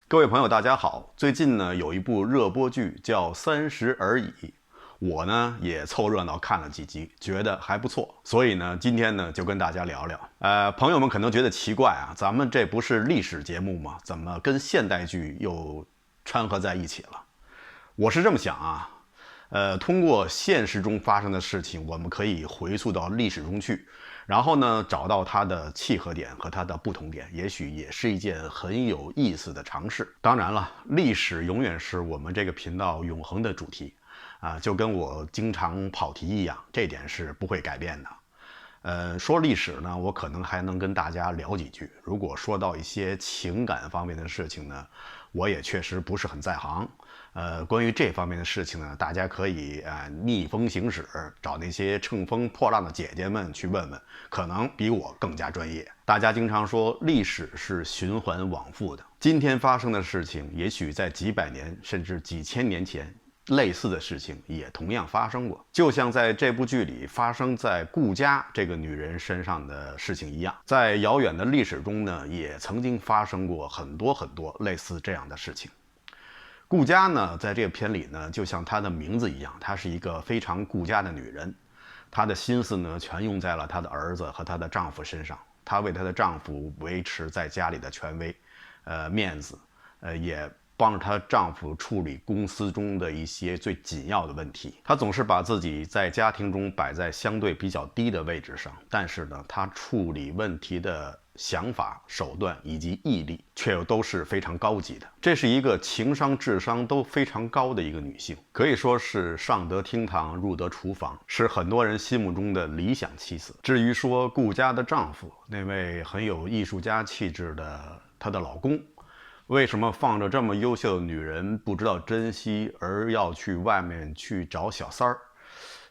各位朋友，大家好。最近呢，有一部热播剧叫《30而已》，我呢也凑热闹看了几集，觉得还不错。所以呢，今天呢就跟大家聊聊。朋友们可能觉得奇怪啊，咱们这不是历史节目吗？怎么跟现代剧又掺和在一起了？我是这么想啊，通过现实中发生的事情，我们可以回溯到历史中去，然后呢，找到它的契合点和它的不同点，也许也是一件很有意思的尝试。当然了，历史永远是我们这个频道永恒的主题，就跟我经常跑题一样，这点是不会改变的。说历史呢，我可能还能跟大家聊几句。如果说到一些情感方面的事情呢，我也确实不是很在行。关于这方面的事情呢，大家可以逆风行驶，找那些乘风破浪的姐姐们去问问，可能比我更加专业。大家经常说历史是循环往复的，今天发生的事情，也许在几百年甚至几千年前，类似的事情也同样发生过，就像在这部剧里发生在顾佳这个女人身上的事情一样，在遥远的历史中呢，也曾经发生过很多类似这样的事情。顾佳呢，在这个片里呢，就像她的名字一样，她是一个非常顾家的女人，她的心思呢，全用在了她的儿子和她的丈夫身上，她为她的丈夫维持在家里的权威，面子，也帮着她丈夫处理公司中的一些最紧要的问题。她总是把自己在家庭中摆在相对比较低的位置上，但是呢，她处理问题的想法、手段以及毅力却又都是非常高级的。这是一个情商、智商都非常高的一个女性，可以说是上得厅堂，入得厨房，是很多人心目中的理想妻子。至于说顾佳的丈夫，那位很有艺术家气质的她的老公，为什么放着这么优秀的女人不知道珍惜，而要去外面去找小三儿？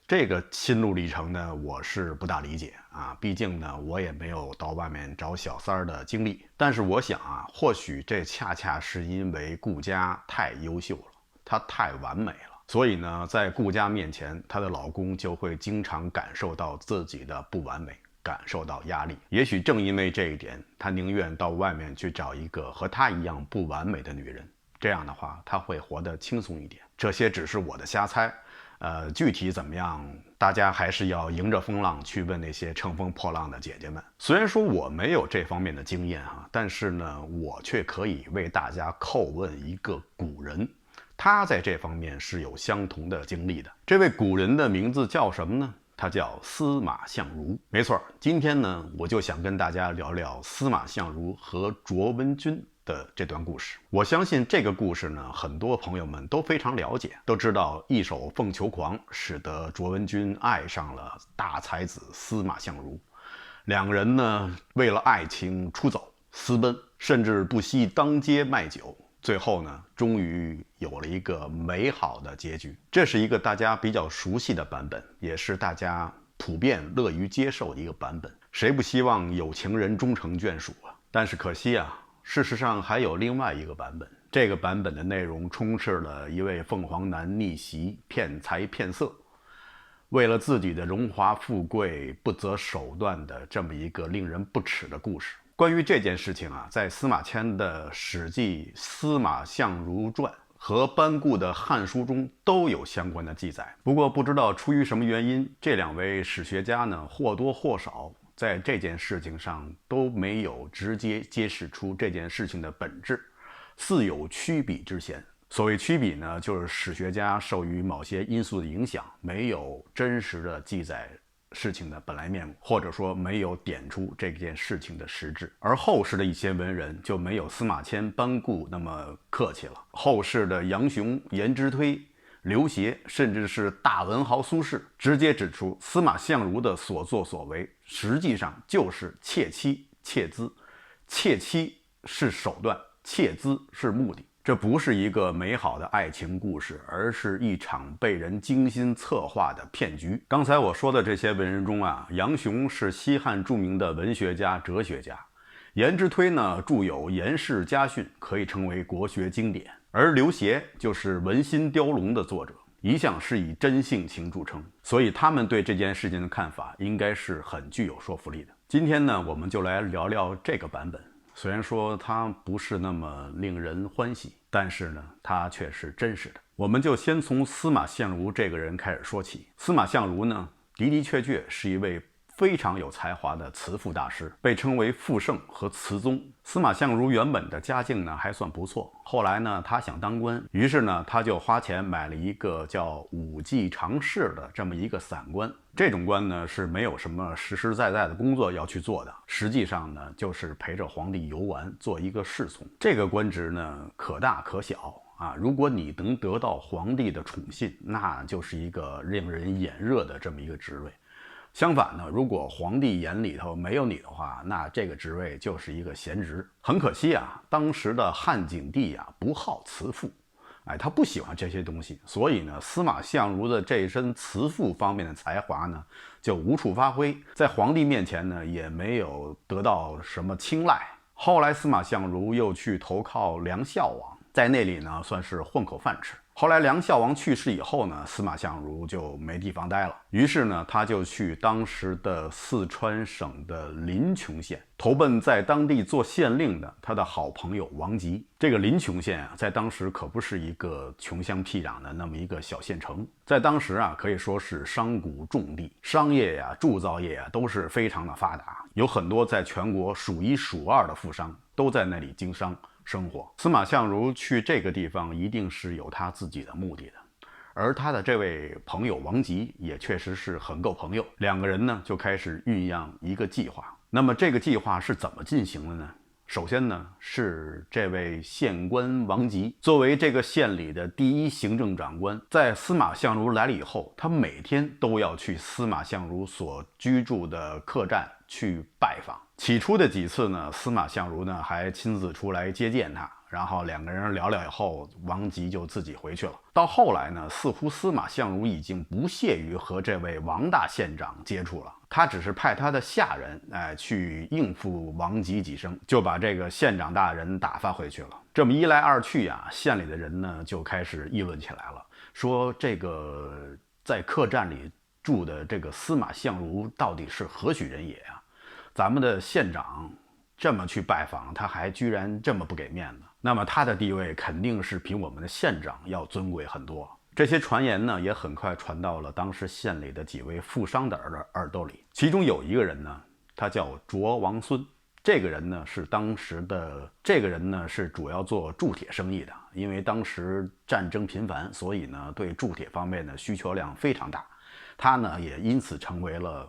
这个心路历程呢，我是不大理解啊。毕竟呢，我也没有到外面找小三儿的经历。但是我想啊，或许这恰恰是因为顾佳太优秀了，她太完美了，所以呢，在顾佳面前，她的老公就会经常感受到自己的不完美，感受到压力。也许正因为这一点，他宁愿到外面去找一个和他一样不完美的女人。这样的话，他会活得轻松一点。这些只是我的瞎猜。具体怎么样，大家还是要迎着风浪去问那些乘风破浪的姐姐们。虽然说我没有这方面的经验啊，但是呢，我却可以为大家叩问一个古人，他在这方面是有相同的经历的。这位古人的名字叫什么呢？他叫司马相如。没错，今天呢，我就想跟大家聊聊司马相如和卓文君的这段故事。我相信这个故事呢，很多朋友们都非常了解，都知道一手凤求凰使得卓文君爱上了大才子司马相如。两个人呢，为了爱情出走私奔，甚至不惜当街卖酒。最后呢，终于有了一个美好的结局。这是一个大家比较熟悉的版本，也是大家普遍乐于接受的一个版本。谁不希望有情人终成眷属啊？但是可惜啊，事实上还有另外一个版本。这个版本的内容充斥了一位凤凰男逆袭、骗财骗色，为了自己的荣华富贵不择手段的这么一个令人不齿的故事。关于这件事情啊，在司马迁的《史记·司马相如传》和班固的《汉书》中都有相关的记载。不过不知道出于什么原因，这两位史学家呢，或多或少在这件事情上都没有直接揭示出这件事情的本质，似有曲笔之嫌。所谓曲笔呢，就是史学家受于某些因素的影响，没有真实的记载事情的本来面目，或者说没有点出这件事情的实质。而后世的一些文人就没有司马迁、班固那么客气了。后世的杨雄、颜之推、刘勰，甚至是大文豪苏轼，直接指出司马相如的所作所为实际上就是窃妻窃资，窃妻是手段，窃资是目的。这不是一个美好的爱情故事，而是一场被人精心策划的骗局。刚才我说的这些文人中啊，杨雄是西汉著名的文学家、哲学家，颜之推呢著有《颜氏家训》，可以称为国学经典，而刘勰就是《文心雕龙》的作者，一向是以真性情著称，所以他们对这件事情的看法应该是很具有说服力的。今天呢，我们就来聊聊这个版本。虽然说它不是那么令人欢喜，但是呢，它却是真实的。我们就先从司马相如这个人开始说起。司马相如呢，的的确确是一位非常有才华的词赋大师，被称为赋圣和词宗。司马相如原本的家境呢还算不错，后来呢他想当官，于是呢他就花钱买了一个叫武技常侍的这么一个散官。这种官呢是没有什么实实在在的工作要去做的，实际上呢就是陪着皇帝游玩，做一个侍从。这个官职呢可大可小啊，如果你能得到皇帝的宠信，那就是一个令人眼热的这么一个职位。相反呢，如果皇帝眼里头没有你的话，那这个职位就是一个闲职。很可惜啊，当时的汉景帝啊不好辞赋，他不喜欢这些东西，所以呢，司马相如的这一身辞赋方面的才华呢就无处发挥，在皇帝面前呢也没有得到什么青睐。后来司马相如又去投靠梁孝王，在那里呢算是混口饭吃。后来梁孝王去世以后呢，司马相如就没地方待了，于是呢他就去当时的四川省的临邛县，投奔在当地做县令的他的好朋友王吉。这个临邛县啊，在当时可不是一个穷乡僻壤的那么一个小县城，在当时啊可以说是商贾重地，商业呀、铸造业啊都是非常的发达，有很多在全国数一数二的富商都在那里经商生活。司马相如去这个地方一定是有他自己的目的的，而他的这位朋友王吉也确实是很够朋友，两个人呢就开始酝酿一个计划。那么这个计划是怎么进行的呢？首先呢，是这位县官王吉作为这个县里的第一行政长官，在司马相如来了以后，他每天都要去司马相如所居住的客栈去拜访。起初的几次呢，司马相如呢还亲自出来接见他，然后两个人聊聊以后，王吉就自己回去了。到后来呢，似乎司马相如已经不屑于和这位王大县长接触了，他只是派他的下人去应付王吉几声，就把这个县长大人打发回去了。这么一来二去啊，县里的人呢就开始议论起来了，说这个在客栈里住的这个司马相如到底是何许人也啊？咱们的县长这么去拜访，他还居然这么不给面子，那么他的地位肯定是比我们的县长要尊贵很多。这些传言呢，也很快传到了当时县里的几位富商的耳朵里。其中有一个人呢，他叫卓王孙。这个人呢是主要做铸铁生意的，因为当时战争频繁，所以呢对铸铁方面的需求量非常大。他呢也因此成为了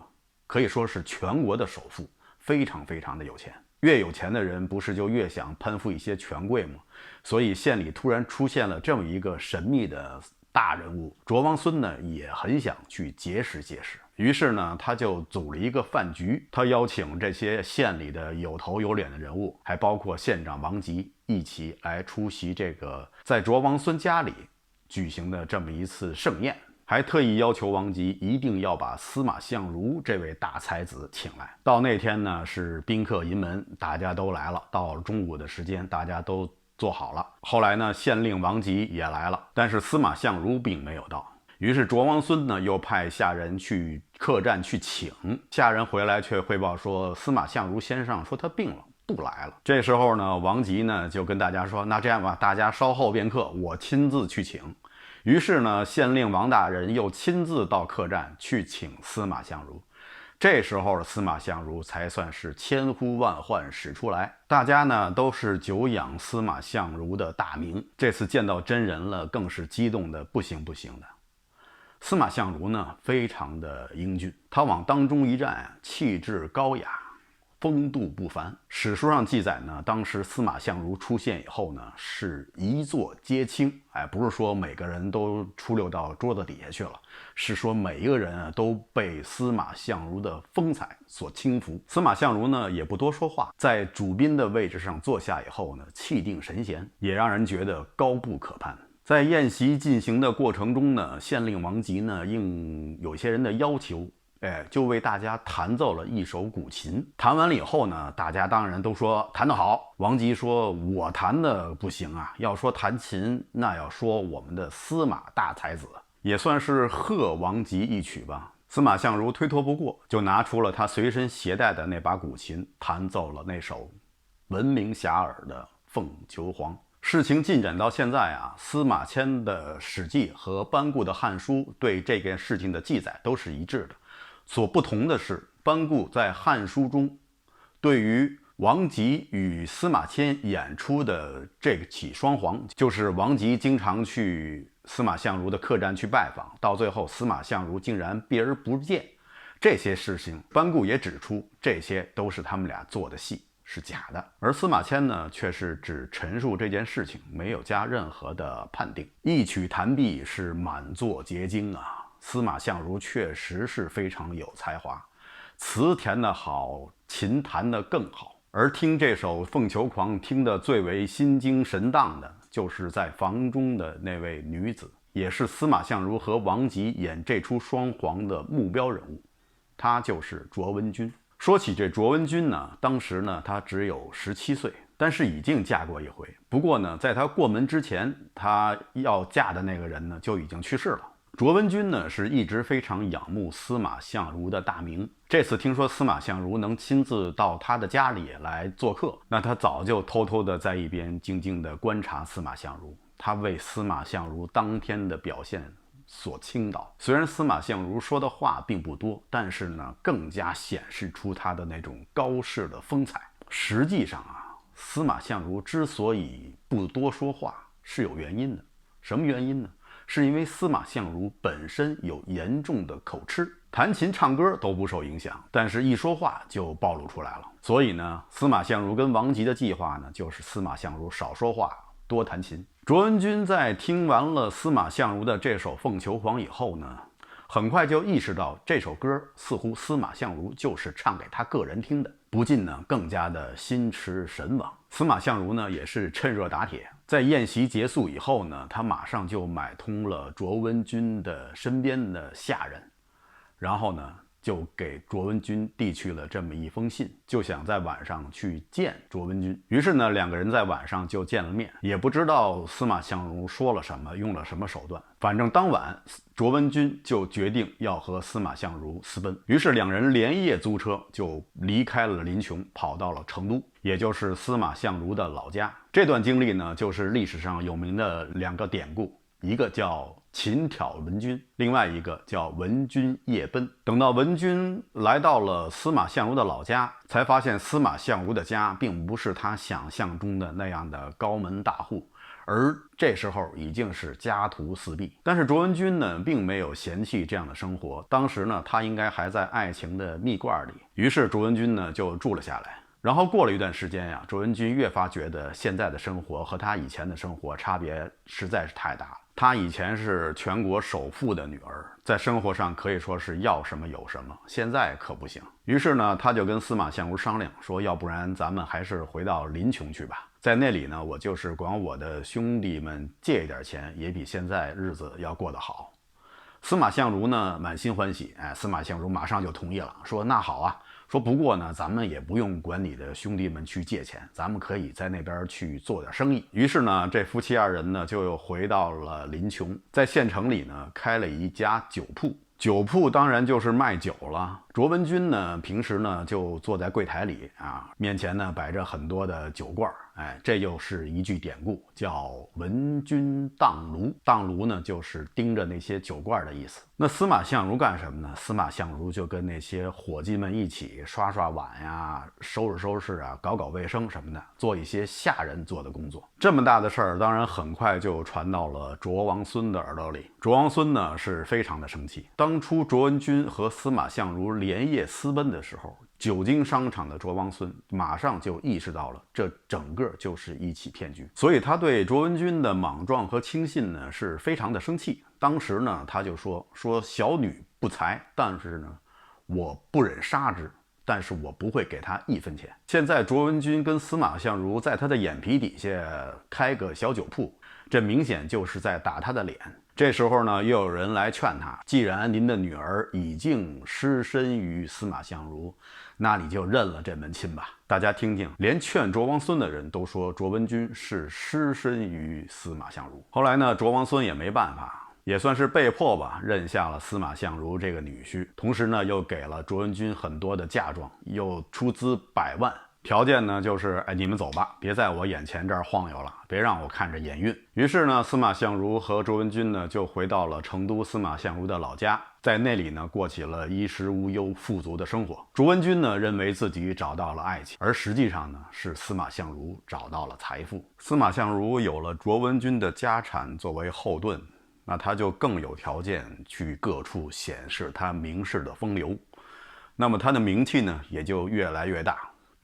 可以说是全国的首富，非常非常的有钱。越有钱的人不是就越想攀附一些权贵吗？所以县里突然出现了这么一个神秘的大人物，卓王孙呢也很想去结识结识。于是呢，他就组了一个饭局，他邀请这些县里的有头有脸的人物，还包括县长王吉一起来出席这个在卓王孙家里举行的这么一次盛宴。还特意要求王吉一定要把司马相如这位大才子请来。到那天呢，是宾客盈门，大家都来了。到了中午的时间，大家都坐好了。后来呢，县令王吉也来了，但是司马相如并没有到。于是卓王孙呢，又派下人去客栈去请。下人回来却汇报说，司马相如先生说他病了，不来了。这时候呢，王吉呢就跟大家说，那这样吧，大家稍后片刻，我亲自去请。于是呢，县令王大人又亲自到客栈去请司马相如。这时候的司马相如才算是千呼万唤始出来，大家呢都是久仰司马相如的大名，这次见到真人了，更是激动的不行不行的。司马相如呢非常的英俊，他往当中一站，气质高雅，风度不凡。史书上记载呢，当时司马相如出现以后呢，是一座皆倾，不是说每个人都出溜到桌子底下去了，是说每一个人都被司马相如的风采所倾服。司马相如呢也不多说话，在主宾的位置上坐下以后呢，气定神闲，也让人觉得高不可攀。在宴席进行的过程中呢，县令王吉呢应有些人的要求，就为大家弹奏了一首古琴。弹完了以后呢，大家当然都说弹得好。王吉说，我弹的不行啊，要说弹琴，那要说我们的司马大才子，也算是贺王吉一曲吧。司马相如推脱不过，就拿出了他随身携带的那把古琴，弹奏了那首闻名遐迩的凤求凰。事情进展到现在啊，司马迁的《史记》和班固的《汉书》对这件事情的记载都是一致的。所不同的是，班固在《汉书》中对于王吉与司马迁演出的这起双簧，就是王吉经常去司马相如的客栈去拜访，到最后司马相如竟然避而不见，这些事情班固也指出，这些都是他们俩做的戏，是假的。而司马迁呢，却是只陈述这件事情，没有加任何的判定。一曲弹璧是满座皆惊啊！司马相如确实是非常有才华，词填得好，琴弹得更好。而听这首《凤求凰》听得最为心惊神荡的，就是在房中的那位女子，也是司马相如和王吉演这出双簧的目标人物，她就是卓文君。说起这卓文君呢，当时呢她只有17岁，但是已经嫁过一回。不过呢，在她过门之前，她要嫁的那个人呢就已经去世了。卓文君呢是一直非常仰慕司马相如的大名，这次听说司马相如能亲自到他的家里来做客，那他早就偷偷的在一边静静的观察司马相如，他为司马相如当天的表现所倾倒。虽然司马相如说的话并不多，但是呢更加显示出他的那种高士的风采。实际上啊，司马相如之所以不多说话是有原因的。什么原因呢？是因为司马相如本身有严重的口吃，弹琴唱歌都不受影响，但是一说话就暴露出来了。所以呢，司马相如跟王吉的计划呢，就是司马相如少说话，多弹琴。卓文君在听完了司马相如的这首《凤求凰》以后呢，很快就意识到这首歌似乎司马相如就是唱给他个人听的，不禁呢更加的心驰神往。司马相如呢也是趁热打铁，在宴席结束以后呢，他马上就买通了卓文君的身边的下人，然后呢就给卓文君递去了这么一封信，就想在晚上去见卓文君。于是呢，两个人在晚上就见了面，也不知道司马相如说了什么，用了什么手段。反正当晚，卓文君就决定要和司马相如私奔。于是两人连夜租车就离开了临邛，跑到了成都，也就是司马相如的老家。这段经历呢，就是历史上有名的两个典故。一个叫秦挑文君，另外一个叫文君夜奔。等到文君来到了司马相如的老家，才发现司马相如的家并不是他想象中的那样的高门大户，而这时候已经是家徒四壁。但是卓文君呢，并没有嫌弃这样的生活，当时呢，他应该还在爱情的蜜罐里，于是卓文君呢就住了下来。然后过了一段时间呀，卓文君越发觉得现在的生活和他以前的生活差别实在是太大了。她以前是全国首富的女儿，在生活上可以说是要什么有什么，现在可不行。于是呢，她就跟司马相如商量说，要不然咱们还是回到临邛去吧，在那里呢，我就是管我的兄弟们借一点钱，也比现在日子要过得好。司马相如呢满心欢喜，司马相如马上就同意了，说那好啊，说不过呢，咱们也不用管你的兄弟们去借钱，咱们可以在那边去做点生意。于是呢，这夫妻二人呢就又回到了临邛，在县城里呢开了一家酒铺。酒铺当然就是卖酒了。卓文君呢，平时呢就坐在柜台里啊，面前呢摆着很多的酒罐，这又是一句典故，叫文君当炉。当炉呢，就是盯着那些酒罐的意思。那司马相如干什么呢？司马相如就跟那些伙计们一起刷刷碗呀，收拾收拾啊，搞搞卫生什么的，做一些下人做的工作。这么大的事儿，当然很快就传到了卓王孙的耳朵里。卓王孙呢是非常的生气。当初卓文君和司马相如连夜私奔的时候，久经商场的卓王孙马上就意识到了这整个就是一起骗局，所以他对卓文君的莽撞和轻信呢是非常的生气。当时呢他就说小女不才，但是呢我不忍杀之，但是我不会给他1分钱。现在卓文君跟司马相如在他的眼皮底下开个小酒铺，这明显就是在打他的脸。这时候呢，又有人来劝他，既然您的女儿已经失身于司马相如，那你就认了这门亲吧。大家听听，连劝卓王孙的人都说卓文君是失身于司马相如。后来呢，卓王孙也没办法，也算是被迫吧，认下了司马相如这个女婿，同时呢，又给了卓文君很多的嫁妆，又出资100万条件呢就是，你们走吧，别在我眼前这儿晃悠了，别让我看着眼晕。于是呢，司马相如和卓文君呢就回到了成都司马相如的老家，在那里呢过起了衣食无忧、富足的生活。卓文君呢认为自己找到了爱情，而实际上呢是司马相如找到了财富。司马相如有了卓文君的家产作为后盾，那他就更有条件去各处显示他名士的风流，那么他的名气呢也就越来越大。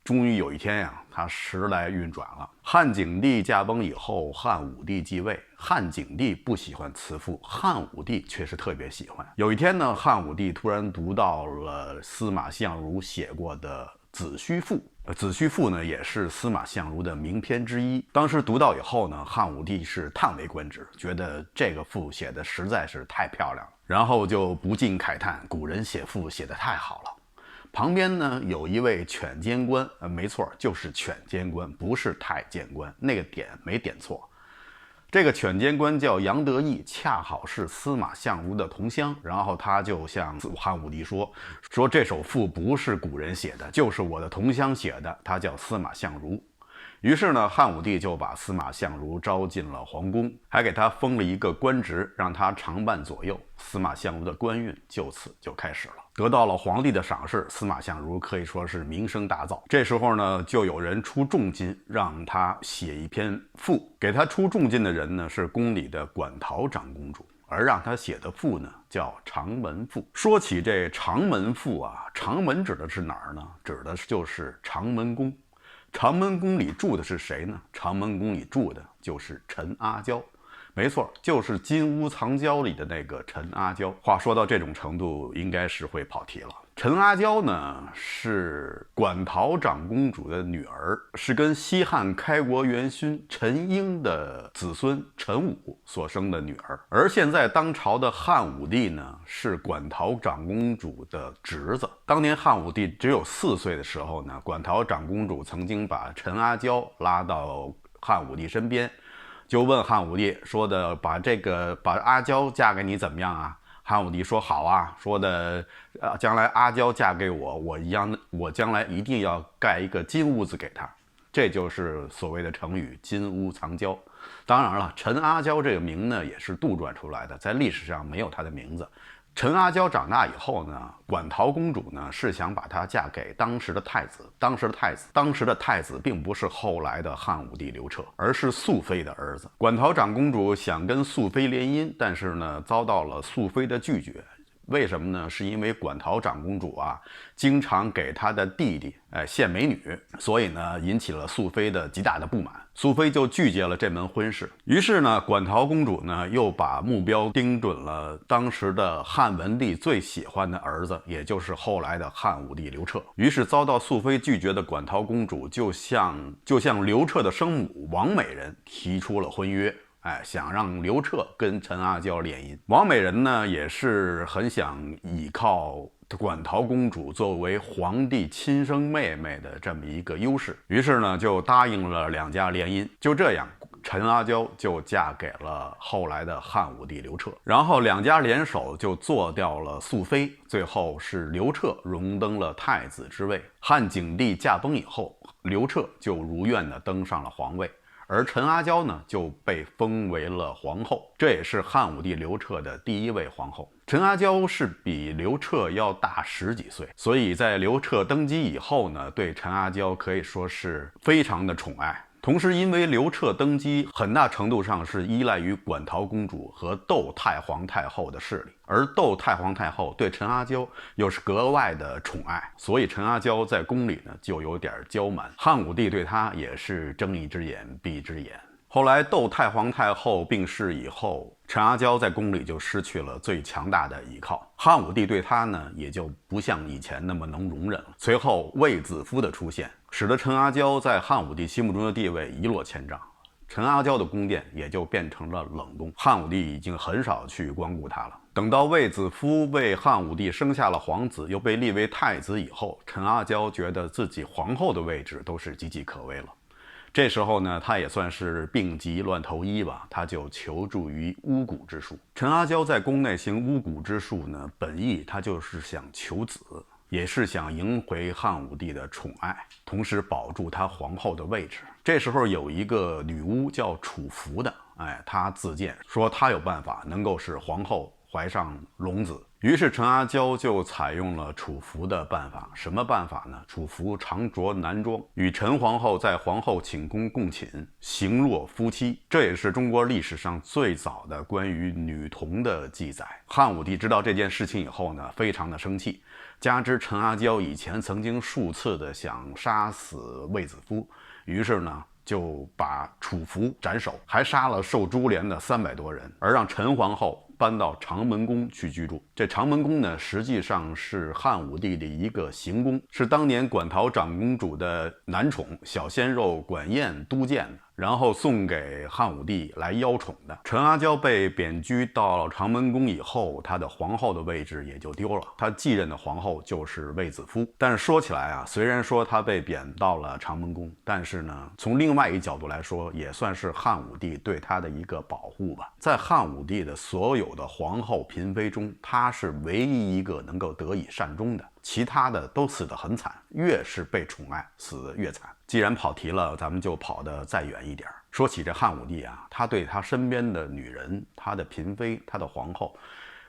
终于有一天呀，他时来运转了。汉景帝驾崩以后，汉武帝继位。汉景帝不喜欢慈父，汉武帝却是特别喜欢。有一天呢，汉武帝突然读到了司马相如写过的《子虚赋》。《子虚赋》呢，也是司马相如的名篇之一。当时读到以后呢，汉武帝是叹为观止，觉得这个赋写的实在是太漂亮了，然后就不禁慨叹：古人写赋写得太好了。旁边呢有一位犬监官，没错，就是犬监官，不是太监官，那个点没点错。这个犬监官叫杨得意，恰好是司马相如的同乡。然后他就向汉武帝说这首赋不是古人写的，就是我的同乡写的，他叫司马相如。于是呢，汉武帝就把司马相如招进了皇宫，还给他封了一个官职，让他常伴左右。司马相如的官运就此就开始了，得到了皇帝的赏识，司马相如可以说是名声大噪。这时候呢，就有人出重金让他写一篇赋，给他出重金的人呢是宫里的馆陶长公主，而让他写的赋呢叫长门赋。说起这长门赋啊，长门指的是哪儿呢？指的就是长门宫。长门宫里住的是谁呢？长门宫里住的就是陈阿娇，没错，就是《金屋藏娇》里的那个陈阿娇。话说到这种程度，应该是会跑题了。陈阿娇呢是馆陶长公主的女儿，是跟西汉开国元勋陈婴的子孙陈武所生的女儿。而现在当朝的汉武帝呢是馆陶长公主的侄子。当年汉武帝只有4岁的时候呢，馆陶长公主曾经把陈阿娇拉到汉武帝身边，就问汉武帝说的把阿娇嫁给你怎么样啊？汉武帝说好啊，说的将来阿娇嫁给我，我将来一定要盖一个金屋子给她。这就是所谓的成语金屋藏娇。当然了，陈阿娇这个名呢也是杜撰出来的，在历史上没有她的名字。陈阿娇长大以后呢，馆陶公主呢是想把她嫁给当时的太子。当时的太子并不是后来的汉武帝刘彻，而是素妃的儿子。馆陶长公主想跟素妃联姻，但是呢遭到了素妃的拒绝。为什么呢？是因为馆陶长公主啊经常给她的弟弟献美女，所以呢引起了素妃的极大的不满。素妃就拒绝了这门婚事。于是呢，馆陶公主呢又把目标盯准了当时的汉文帝最喜欢的儿子，也就是后来的汉武帝刘彻。于是遭到素妃拒绝的馆陶公主就向刘彻的生母王美人提出了婚约，想让刘彻跟陈阿娇联姻。王美人呢也是很想依靠馆陶公主作为皇帝亲生妹妹的这么一个优势，于是呢就答应了两家联姻。就这样，陈阿娇就嫁给了后来的汉武帝刘彻，然后两家联手就做掉了素妃。最后是刘彻荣登了太子之位。汉景帝驾崩以后，刘彻就如愿的登上了皇位，而陈阿娇呢就被封为了皇后，这也是汉武帝刘彻的第一位皇后。陈阿娇是比刘彻要大10几岁，所以在刘彻登基以后呢，对陈阿娇可以说是非常的宠爱。同时因为刘彻登基很大程度上是依赖于馆陶公主和窦太皇太后的势力，而窦太皇太后对陈阿娇又是格外的宠爱，所以陈阿娇在宫里呢就有点娇蛮。汉武帝对她也是睁一只眼闭一只眼。后来窦太皇太后病逝以后，陈阿娇在宫里就失去了最强大的依靠，汉武帝对她呢也就不像以前那么能容忍了。随后卫子夫的出现，使得陈阿娇在汉武帝心目中的地位一落千丈，陈阿娇的宫殿也就变成了冷宫，汉武帝已经很少去光顾她了。等到卫子夫为汉武帝生下了皇子，又被立为太子以后，陈阿娇觉得自己皇后的位置都是岌岌可危了。这时候呢，他也算是病急乱投医吧，他就求助于巫蛊之术。陈阿娇在宫内行巫蛊之术呢，本意他就是想求子，也是想赢回汉武帝的宠爱，同时保住他皇后的位置。这时候有一个女巫叫楚服的，她自荐说她有办法能够使皇后怀上龙子。于是陈阿娇就采用了楚服的办法。什么办法呢？楚服常着男装，与陈皇后在皇后寝宫共寝，形若夫妻。这也是中国历史上最早的关于女童的记载。汉武帝知道这件事情以后呢，非常的生气，加之陈阿娇以前曾经数次的想杀死卫子夫，于是呢就把楚服斩首，还杀了受株连的300多人，而让陈皇后搬到长门宫去居住。这长门宫呢，实际上是汉武帝的一个行宫，是当年馆陶长公主的男宠小鲜肉管晏督建的，然后送给汉武帝来邀宠的。陈阿娇被贬居到长门宫以后，她的皇后的位置也就丢了，她继任的皇后就是卫子夫。但是说起来啊，虽然说她被贬到了长门宫，但是呢，从另外一角度来说，也算是汉武帝对她的一个保护吧。在汉武帝的所有的皇后嫔妃中，她是唯一一个能够得以善终的，其他的都死得很惨，越是被宠爱死得越惨。既然跑题了，咱们就跑得再远一点。说起这汉武帝啊，他对他身边的女人，他的嫔妃，他的皇后，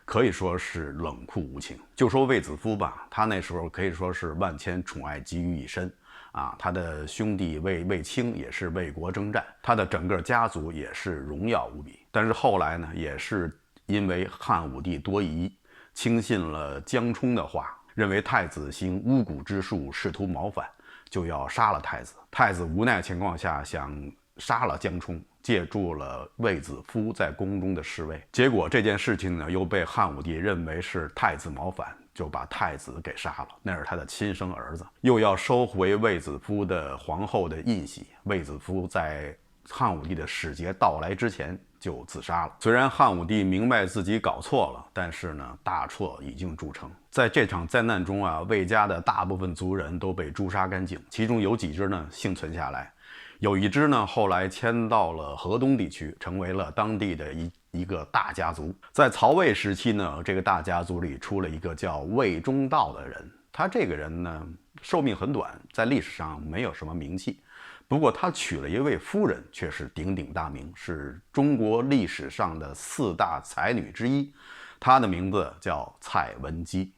可以说是冷酷无情。就说卫子夫吧，他那时候可以说是万千宠爱集于一身啊，他的兄弟卫青也是为国征战，他的整个家族也是荣耀无比。但是后来呢，也是因为汉武帝多疑，轻信了江充的话，认为太子行巫蛊之术，试图谋反，就要杀了太子。太子无奈情况下想杀了江充，借助了卫子夫在宫中的侍卫。结果这件事情呢，又被汉武帝认为是太子谋反，就把太子给杀了，那是他的亲生儿子。又要收回卫子夫的皇后的印玺，卫子夫在汉武帝的使节到来之前就自杀了。虽然汉武帝明白自己搞错了，但是呢，大错已经铸成。在这场灾难中啊，卫家的大部分族人都被诛杀干净，其中有几支呢幸存下来，有一支呢后来迁到了河东地区，成为了当地的一个大家族。在曹魏时期呢，这个大家族里出了一个叫魏忠道的人，他这个人呢寿命很短，在历史上没有什么名气。不过他娶了一位夫人，却是鼎鼎大名，是中国历史上的4大才女之一。她的名字叫蔡文姬。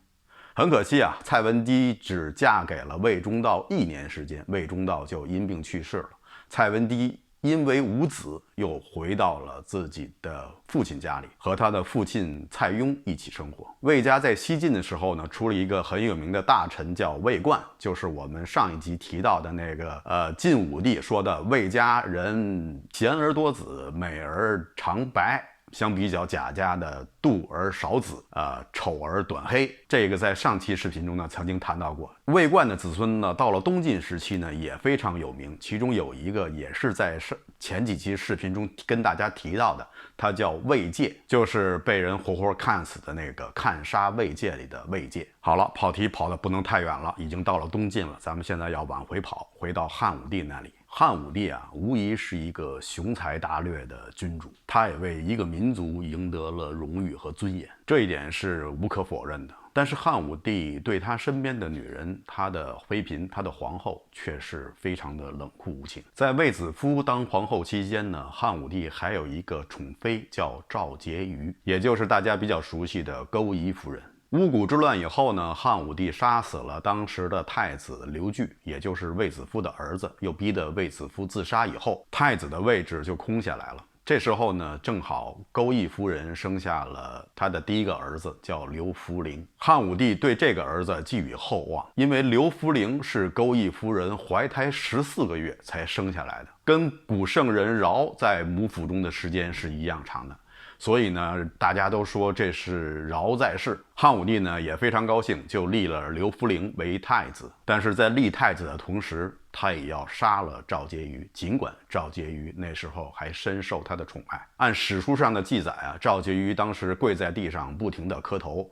很可惜啊，蔡文姬只嫁给了魏忠道1年时间，魏忠道就因病去世了。蔡文姬因为无子，又回到了自己的父亲家里，和他的父亲蔡邕一起生活。魏家在西晋的时候呢，出了一个很有名的大臣，叫魏冠，就是我们上一集提到的那个晋武帝说的魏家人贤而多子，美而长白。相比较贾家的妒而少子，丑而短黑，这个在上期视频中呢曾经谈到过。魏冠的子孙呢，到了东晋时期呢也非常有名，其中有一个也是在前几期视频中跟大家提到的，他叫魏介，就是被人活活看死的那个看杀魏介里的魏介。好了，跑题跑得不能太远了，已经到了东晋了，咱们现在要往回跑，回到汉武帝那里。汉武帝啊，无疑是一个雄才大略的君主，他也为一个民族赢得了荣誉和尊严，这一点是无可否认的。但是汉武帝对他身边的女人，他的妃嫔，他的皇后，却是非常的冷酷无情。在卫子夫当皇后期间呢，汉武帝还有一个宠妃叫赵婕妤，也就是大家比较熟悉的钩弋夫人。巫蛊之乱以后呢，汉武帝杀死了当时的太子刘据，也就是卫子夫的儿子，又逼得卫子夫自杀以后，太子的位置就空下来了。这时候呢，正好钩弋夫人生下了他的第一个儿子，叫刘弗陵。汉武帝对这个儿子寄予厚望，因为刘弗陵是钩弋夫人怀胎14个月才生下来的，跟古圣人尧在母腹中的时间是一样长的。所以呢，大家都说这是尧在世。汉武帝呢也非常高兴，就立了刘弗陵为太子。但是在立太子的同时，他也要杀了赵婕妤。尽管赵婕妤那时候还深受他的宠爱，按史书上的记载啊，赵婕妤当时跪在地上不停地磕头，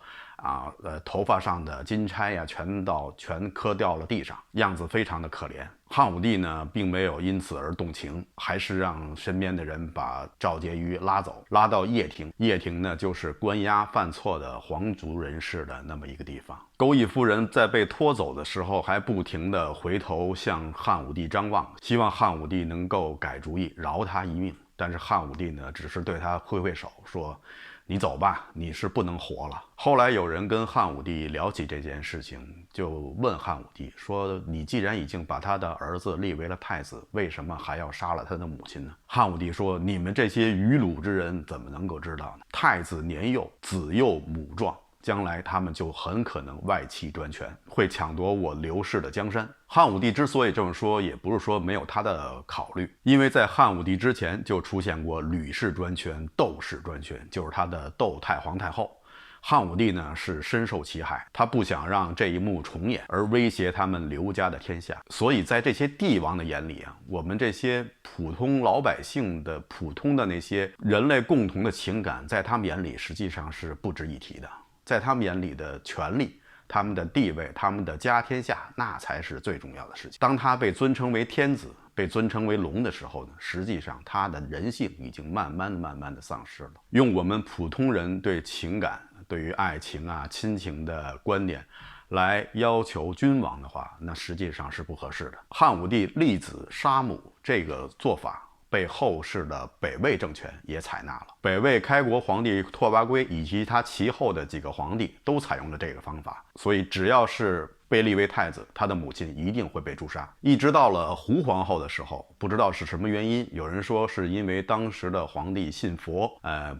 头发上的金钗呀，全磕掉了地上，样子非常的可怜。汉武帝呢，并没有因此而动情，还是让身边的人把赵婕妤拉走，拉到掖庭。掖庭呢，就是关押犯错的皇族人士的那么一个地方。钩弋夫人在被拖走的时候，还不停地回头向汉武帝张望，希望汉武帝能够改主意，饶他一命。但是汉武帝呢，只是对他挥挥手，说：“你走吧，你是不能活了。”后来有人跟汉武帝聊起这件事情，就问汉武帝说：“你既然已经把他的儿子立为了太子，为什么还要杀了他的母亲呢？”汉武帝说：“你们这些愚鲁之人怎么能够知道呢？太子年幼，子幼母壮，将来他们就很可能外戚专权，会抢夺我刘氏的江山。”汉武帝之所以这么说，也不是说没有他的考虑，因为在汉武帝之前就出现过吕氏专权、窦氏专权，就是他的窦太皇太后。汉武帝呢是深受其害，他不想让这一幕重演，而威胁他们刘家的天下。所以在这些帝王的眼里啊，我们这些普通老百姓的普通的那些人类共同的情感，在他们眼里实际上是不值一提的。在他们眼里的权力、他们的地位、他们的家天下，那才是最重要的事情。当他被尊称为天子，被尊称为龙的时候呢，实际上他的人性已经慢慢的丧失了。用我们普通人对情感、对于爱情啊、亲情的观念来要求君王的话，那实际上是不合适的。汉武帝立子杀母这个做法，被后世的北魏政权也采纳了。北魏开国皇帝拓跋圭以及他其后的几个皇帝都采用了这个方法，所以只要是被立为太子，他的母亲一定会被诛杀。一直到了胡皇后的时候，不知道是什么原因，有人说是因为当时的皇帝信佛，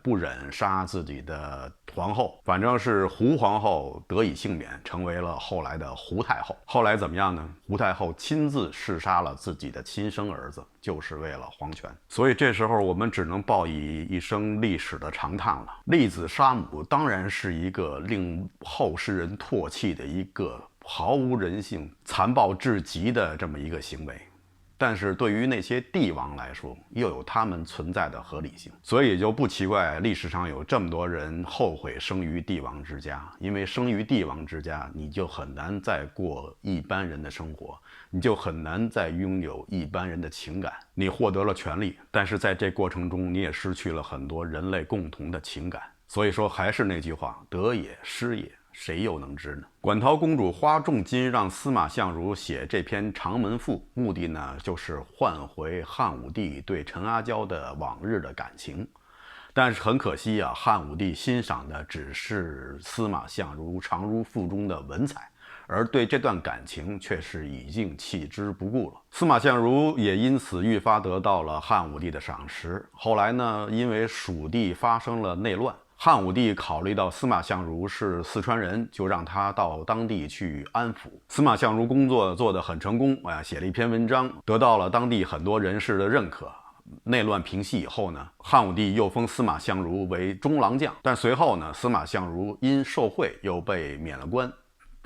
不忍杀自己的皇后，反正是胡皇后得以幸免，成为了后来的胡太后。后来怎么样呢？胡太后亲自弑杀了自己的亲生儿子，就是为了皇权。所以这时候我们只能报以一声历史的长叹了。立子杀母当然是一个令后世人唾弃的一个毫无人性、残暴至极的这么一个行为，但是对于那些帝王来说，又有他们存在的合理性，所以也就不奇怪历史上有这么多人后悔生于帝王之家。因为生于帝王之家，你就很难再过一般人的生活，你就很难再拥有一般人的情感。你获得了权利，但是在这过程中，你也失去了很多人类共同的情感。所以说，还是那句话，得也失也，谁又能知呢？馆陶公主花重金让司马相如写这篇长门赋，目的呢就是唤回汉武帝对陈阿娇的往日的感情。但是很可惜啊，汉武帝欣赏的只是司马相如长如赋中的文采，而对这段感情却是已经弃之不顾了。司马相如也因此愈发得到了汉武帝的赏识。后来呢，因为蜀地发生了内乱，汉武帝考虑到司马相如是四川人，就让他到当地去安抚。司马相如工作做得很成功，写了一篇文章，得到了当地很多人士的认可。内乱平息以后呢，汉武帝又封司马相如为中郎将，但随后呢，司马相如因受贿又被免了官，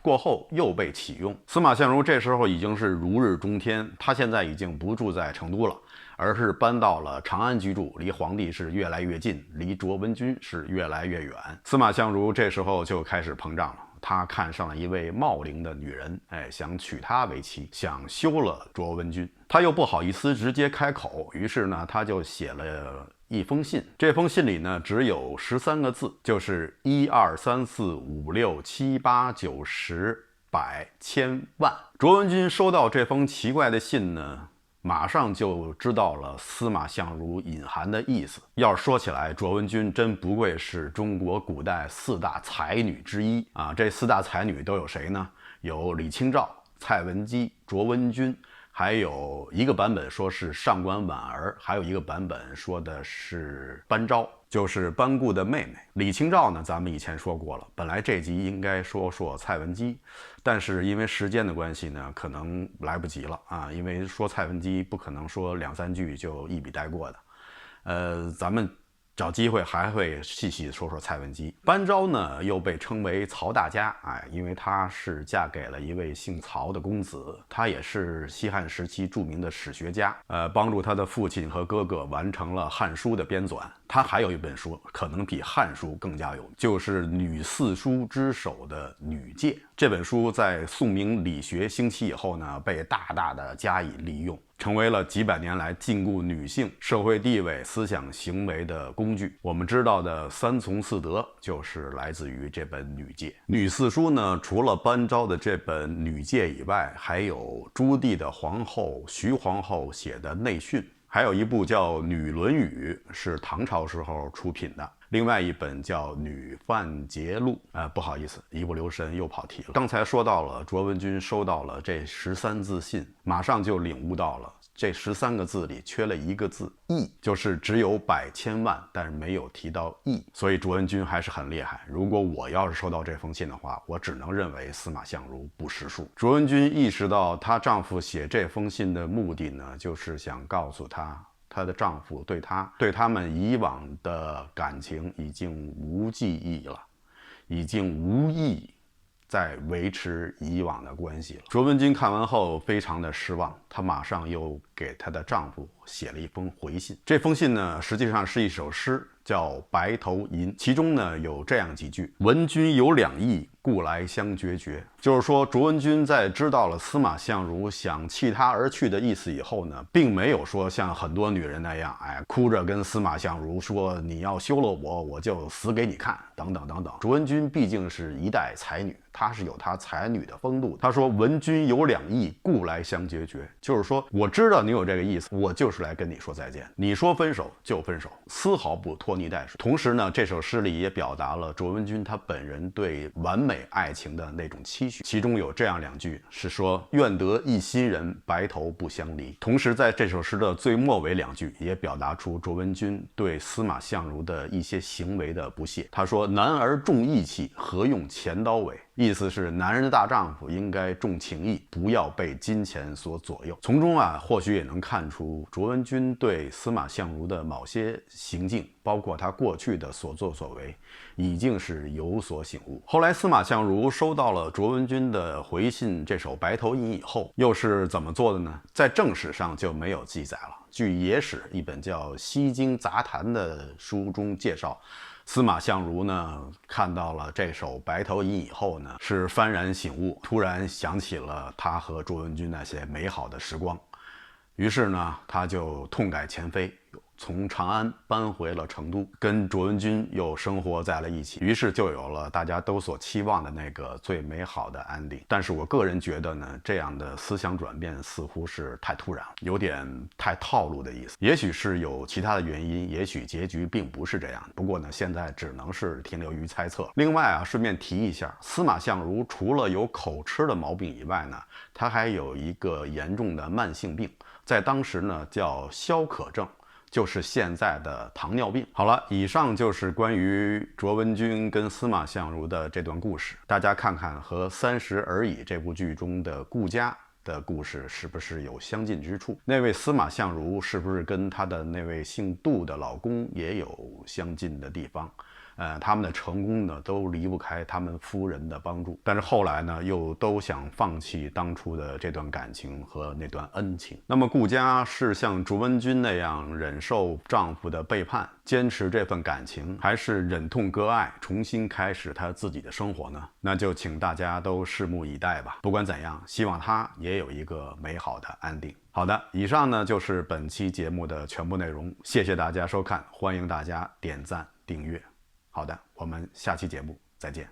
过后又被启用。司马相如这时候已经是如日中天，他现在已经不住在成都了，而是搬到了长安居住，离皇帝是越来越近，离卓文君是越来越远。司马相如这时候就开始膨胀了，他看上了一位茂陵的女人，想娶她为妻，想休了卓文君。他又不好意思直接开口，于是呢，他就写了一封信。这封信里呢，只有13个字，就是1、2、3、4、5、6、7、8、9、10、100、1000、万。卓文君收到这封奇怪的信呢，马上就知道了司马相如隐含的意思。要是说起来，卓文君真不愧是中国古代4大才女之一啊！这4大才女都有谁呢？有李清照、蔡文姬、卓文君，还有一个版本说是上官婉儿，还有一个版本说的是班昭，就是班固的妹妹。李清照呢，咱们以前说过了，本来这集应该说蔡文姬，但是因为时间的关系呢，可能来不及了啊，因为说蔡文姬不可能说2、3句就一笔带过的。咱们找机会还会细细说说蔡文姬。班昭呢又被称为曹大家，因为她是嫁给了一位姓曹的公子，他也是西汉时期著名的史学家，帮助他的父亲和哥哥完成了《汉书》的编纂。他还有一本书可能比《汉书》更加有名，就是女四书之首的《女诫》。这本书在宋明理学兴起以后呢，被大大的加以利用，成为了几百年来禁锢女性社会地位、思想行为的工具。我们知道的三从四德就是来自于这本《女诫》。女四书呢，除了班昭的这本《女诫》以外，还有朱棣的皇后徐皇后写的内训，还有一部叫《女论语》，是唐朝时候出品的。另外一本叫《女范节录》，不好意思，一不留神又跑题了。刚才说到了卓文君收到了这13字信，马上就领悟到了这13个字里缺了一个字“义”，就是只有百千万，但是没有提到义。所以卓文君还是很厉害。如果我要是收到这封信的话，我只能认为司马相如不识数。卓文君意识到她丈夫写这封信的目的呢，就是想告诉她的丈夫对他们以往的感情已经无记忆了，已经无意在维持以往的关系了。卓文君看完后非常的失望，她马上又给她的丈夫写了一封回信。这封信呢，实际上是一首诗，叫《白头吟》，其中呢有这样几句：闻君有两意，故来相决绝。就是说，卓文君在知道了司马相如想弃她而去的意思以后呢，并没有说像很多女人那样，哭着跟司马相如说你要休了我，我就死给你看，等等等等。卓文君毕竟是一代才女，她是有她才女的风度。她说闻君有两意，故来相决绝，就是说我知道你有这个意思，我就是来跟你说再见。你说分手就分手，丝毫不拖泥带水。同时呢，这首诗里也表达了卓文君她本人对完美爱情的那种期许，其中有这样两句是说愿得一心人，白头不相离。同时在这首诗的最末尾两句也表达出卓文君对司马相如的一些行为的不屑。他说男儿重义气，何用钱刀为，意思是男人的大丈夫应该重情义，不要被金钱所左右。从中或许也能看出卓文君对司马相如的某些行径，包括他过去的所作所为，已经是有所醒悟。后来司马相如收到了卓文君的回信这首《白头吟》以后，又是怎么做的呢？在正史上就没有记载了。据野史一本叫《西京杂谈》的书中介绍，司马相如呢看到了这首《白头吟》以后呢，是幡然醒悟，突然想起了他和卓文君那些美好的时光，于是呢他就痛改前非，从长安搬回了成都，跟卓文君又生活在了一起，于是就有了大家都所期望的那个最美好的安定。但是我个人觉得呢，这样的思想转变似乎是太突然，有点太套路的意思。也许是有其他的原因，也许结局并不是这样。不过呢，现在只能是停留于猜测。另外顺便提一下，司马相如除了有口吃的毛病以外呢，他还有一个严重的慢性病，在当时呢叫消渴症，就是现在的糖尿病。好了，以上就是关于卓文君跟司马相如的这段故事，大家看看和《30而已》这部剧中的顾家的故事是不是有相近之处？那位司马相如是不是跟她的那位姓杜的老公也有相近的地方？他们的成功呢，都离不开他们夫人的帮助，但是后来呢，又都想放弃当初的这段感情和那段恩情。那么顾家是像卓文君那样忍受丈夫的背叛，坚持这份感情，还是忍痛割爱，重新开始她自己的生活呢？那就请大家都拭目以待吧。不管怎样，希望她也有一个美好的安定。好的，以上呢就是本期节目的全部内容，谢谢大家收看，欢迎大家点赞订阅。好的，我们下期节目再见。